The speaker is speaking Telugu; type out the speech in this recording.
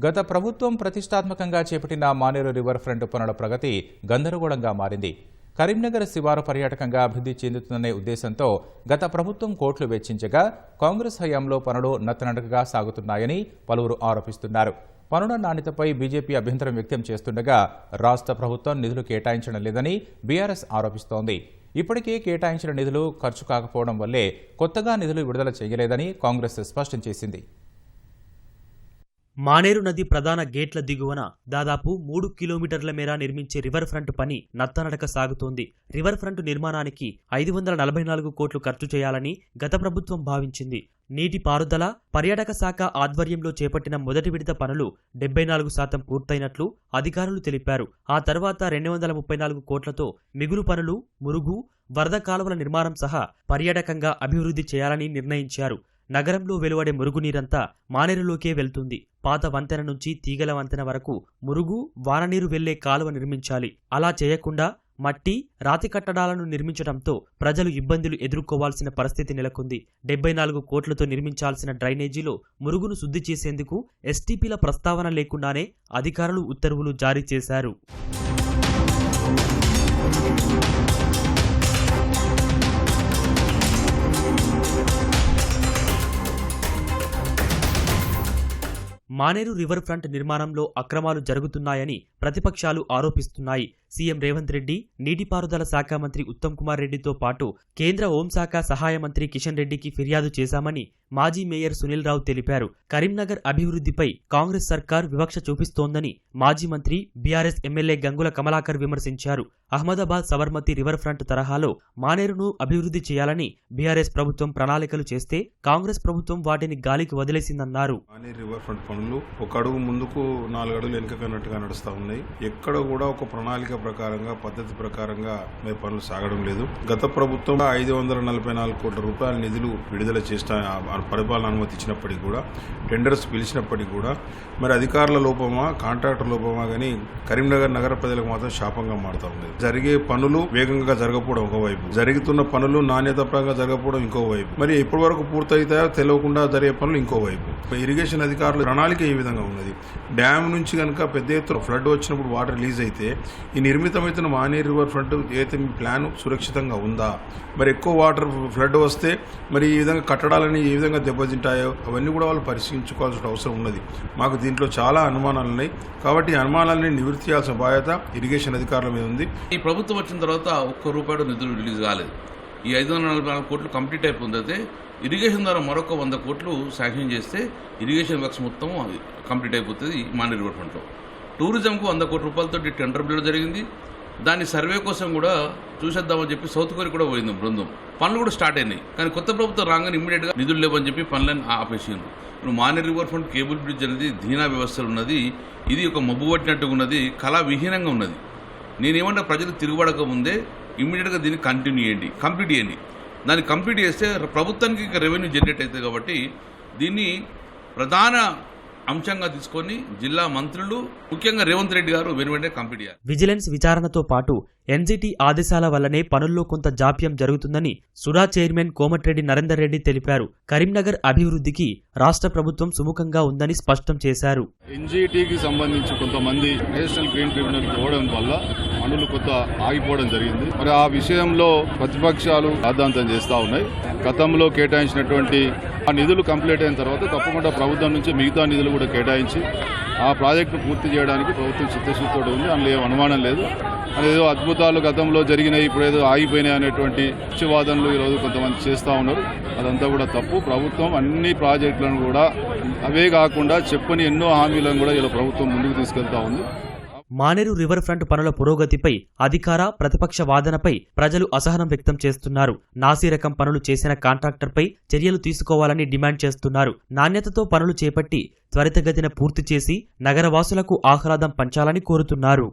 గత ప్రభుత్వం ప్రతిష్టాత్మకంగా చేపట్టిన మానేరు రివర్ ఫ్రంట్ పనుల ప్రగతి గందరగోళంగా మారింది. కరీంనగర్ శివారు పర్యాటకంగా అభివృద్ధి చెందుతుందనే ఉద్దేశంతో గత ప్రభుత్వం కోట్లు వెచ్చించగా కాంగ్రెస్ హయాంలో పనులు నత్తనడకగా సాగుతున్నాయని పలువురు ఆరోపిస్తున్నారు. పనుల నాణ్యతపై బీజేపీ అభ్యంతరం వ్యక్తం చేస్తుండగా రాష్ట్ర ప్రభుత్వం నిధులు కేటాయించడం లేదని బీఆర్ఎస్ ఆరోపిస్తోంది. ఇప్పటికే కేటాయించిన నిధులు ఖర్చు కాకపోవడం వల్లే కొత్తగా నిధులు విడుదల చేయలేదని కాంగ్రెస్ స్పష్టం చేసింది. మానేరు నది ప్రధాన గేట్ల దిగువన దాదాపు 3 కిలోమీటర్ల మేర నిర్మించే రివర్ ఫ్రంట్ పని నత్తనడక సాగుతోంది. రివర్ ఫ్రంట్ నిర్మాణానికి 544 కోట్లు ఖర్చు చేయాలని గత ప్రభుత్వం భావించింది. నీటి పారుదల, పర్యాటక శాఖ ఆధ్వర్యంలో చేపట్టిన మొదటి విడత పనులు 74% పూర్తయినట్లు అధికారులు తెలిపారు. ఆ తర్వాత 234 కోట్లతో మిగులు పనులు, మురుగు, వరద కాలువల నిర్మాణం సహా పర్యాటకంగా అభివృద్ధి చేయాలని నిర్ణయించారు. నగరంలో వెలువడే మురుగునీరంతా మానేరులోకే వెళ్తుంది. పాత వంతెన నుంచి తీగల వంతెన వరకు మురుగు, వాననీరు వెళ్లే కాలువ నిర్మించాలి. అలా చేయకుండా మట్టి, రాతి కట్టడాలను నిర్మించడంతో ప్రజలు ఇబ్బందులు ఎదుర్కోవాల్సిన పరిస్థితి నెలకొంది. 74 కోట్లతో నిర్మించాల్సిన డ్రైనేజీలో మురుగును శుద్ధి చేసేందుకు ఎస్టీపీల ప్రస్తావన లేకుండానే అధికారులు ఉత్తర్వులు జారీ చేశారు. మానేరు రివర్ ఫ్రంట్ నిర్మాణంలో అక్రమాలు జరుగుతున్నాయని ప్రతిపక్షాలు ఆరోపిస్తున్నాయి. సీఎం రేవంత్ రెడ్డి, నీటిపారుదల శాఖ మంత్రి ఉత్తమ్ కుమార్ రెడ్డితో పాటు కేంద్ర హోంశాఖ సహాయ మంత్రి కిషన్ రెడ్డికి ఫిర్యాదు చేశామని మాజీ మేయర్ సునీల్ రావు తెలిపారు. కరీంనగర్ అభివృద్ధిపై కాంగ్రెస్ సర్కార్ వివక్ష చూపిస్తోందని మాజీ మంత్రి, బీఆర్ఎస్ ఎమ్మెల్యే గంగుల కమలాకర్ విమర్శించారు. అహ్మదాబాద్ సబర్మతి రివర్ ఫ్రంట్ తరహాలో మానేరును అభివృద్ధి చేయాలని బీఆర్ఎస్ ప్రభుత్వం ప్రణాళికలు చేస్తే కాంగ్రెస్ ప్రభుత్వం వాటిని గాలికి వదిలేసిందన్నారు. ఒక అడుగు ముందుకు 4 అడుగులు వెనుకన్నట్టుగా నడుస్తా ఉన్నాయి. ఎక్కడ కూడా ఒక ప్రణాళిక ప్రకారంగా, పద్ధతి ప్రకారంగా పనులు సాగడం లేదు. గత ప్రభుత్వం 544 కోట్ల రూపాయల నిధులు విడుదల చేసిన పరిపాలన అనుమతి ఇచ్చినప్పటికీ కూడా, టెండర్స్ పిలిచినప్పటికీ కూడా మరి అధికారుల లోపమా, కాంట్రాక్టర్ లోపమా కానీ కరీంనగర్ నగర ప్రజలకు మాత్రం శాపంగా మారుతా ఉంది. జరిగే పనులు వేగంగా జరగకపోవడం ఒకవైపు, జరుగుతున్న పనులు నాణ్యతపరంగా జరగకపోవడం ఇంకోవైపు, మరి ఎప్పటి వరకు పూర్తయితాయో తెలియకుండా జరిగే పనులు ఇంకోవైపు. ఇరిగేషన్ అధికారుల ప్రణాళిక ఏ విధంగా ఉన్నది? డ్యామ్ నుంచి కనుక పెద్ద ఎత్తున ఫ్లడ్ వచ్చినప్పుడు వాటర్ రిలీజ్ అయితే ఈ నిర్మితమైన మానేరు రివర్ ఫ్రంట్ అయితే మీ ప్లాన్ సురక్షితంగా ఉందా? మరి ఎక్కువ వాటర్ ఫ్లడ్ వస్తే మరి ఈ విధంగా కట్టడాలని ఏ విధంగా దెబ్బతింటాయో అవన్నీ కూడా వాళ్ళు పరిశీలించుకోవాల్సిన అవసరం ఉన్నది. మాకు దీంట్లో చాలా అనుమానాలు ఉన్నాయి. కాబట్టి ఈ అనుమానాలని నివృత్తి చేయాల్సిన బాధ్యత ఇరిగేషన్ అధికారుల మీద ఉంది. ఈ ప్రభుత్వం వచ్చిన తర్వాత ₹1 నిధులు రిలీజ్ కాలేదు. ఈ 544 కోట్లు కంప్లీట్ అయిపోతే ఇరిగేషన్ ద్వారా మరొక 100 కోట్లు శాంక్షన్ చేస్తే ఇరిగేషన్ వర్క్స్ మొత్తం కంప్లీట్ అయిపోతుంది. మానేరు రివర్ ఫ్రంట్లో టూరిజంకు 100 కోట్ల రూపాయలతో టెండర్ బిల్లు జరిగింది. దాని సర్వే కోసం కూడా చూసేద్దామని చెప్పి సౌత్ కొరియా కూడా పోయింది బృందం. పనులు కూడా స్టార్ట్ అయినాయి. కానీ కొత్త ప్రభుత్వం రాగానే ఇమ్మీడియట్గా నిధులు లేవని చెప్పి పనులను ఆపేసింది. ఇప్పుడు Maneru river front cable bridge అనేది ధీనా వ్యవస్థలు ఉన్నది. ఇది ఒక మబ్బు పట్టినట్టుగా ఉన్నది, కళా విహీనంగా ఉన్నది. నేనేమన్నా ప్రజలు తిరుగుబడక ముందే ఇమ్మీడియట్గా దీన్ని కంప్లీట్ చేయండి. దాన్ని కంప్లీట్ చేస్తే ప్రభుత్వానికి రెవెన్యూ జనరేట్ అవుతుంది. కాబట్టి దీన్ని ప్రధాన అంశంగా తీసుకొని జిల్లా మంత్రులు, ముఖ్యంగా రేవంత్ రెడ్డి గారు వెనువెంటనే కంప్లీట్ చేయాలి. విజిలెన్స్ విచారణతో పాటు ఎన్జీటీ ఆదేశాల వల్లనే పనుల్లో కొంత జాప్యం జరుగుతుందని సుడా చైర్మన్ కోమటిరెడ్డి నరేందర్ రెడ్డి తెలిపారు. కరీంనగర్ అభివృద్ధికి రాష్ట్ర ప్రభుత్వం సుముఖంగా ఉందని స్పష్టం చేశారు. ఎన్జీటీకి సంబంధించి కొంతమంది నేషనల్ గ్రీన్ ట్రిబ్యునల్ పోవడం వల్ల పనులు కొంత ఆగిపోవడం జరిగింది. మరి ఆ విషయంలో ప్రతిపక్షాలు రాద్ధాంతం చేస్తా ఉన్నాయి. గతంలో కేటాయించినటువంటి ఆ నిధులు కంప్లీట్ అయిన తర్వాత తప్పకుండా ప్రభుత్వం నుంచి మిగతా నిధులు కూడా కేటాయించి ఆ ప్రాజెక్టు పూర్తి చేయడానికి ప్రభుత్వం చిత్తశుద్ధితో ఉంది. అందులో ఏం అనుమానం లేదు. అదేదో అద్భుతాలు గతంలో జరిగినాయి, ఇప్పుడు ఏదో ఆగిపోయినాయి అనేటువంటి వాదనలు ఈరోజు కొంతమంది చేస్తూ ఉన్నారు. అదంతా కూడా తప్పు. ప్రభుత్వం అన్ని ప్రాజెక్టులను కూడా అవే కాకుండా చెప్పని ఎన్నో హామీలను కూడా ఇలా ప్రభుత్వం ముందుకు తీసుకెళ్తా ఉంది. మానేరు రివర్ ఫ్రంట్ పనుల పురోగతిపై అధికార, ప్రతిపక్ష వాదనపై ప్రజలు అసహనం వ్యక్తం చేస్తున్నారు. నాసిరకం పనులు చేసిన కాంట్రాక్టర్పై చర్యలు తీసుకోవాలని డిమాండ్ చేస్తున్నారు. నాణ్యతతో పనులు చేపట్టి త్వరితగతిన పూర్తి చేసి నగరవాసులకు ఆహ్లాదం పంచాలని కోరుతున్నారు.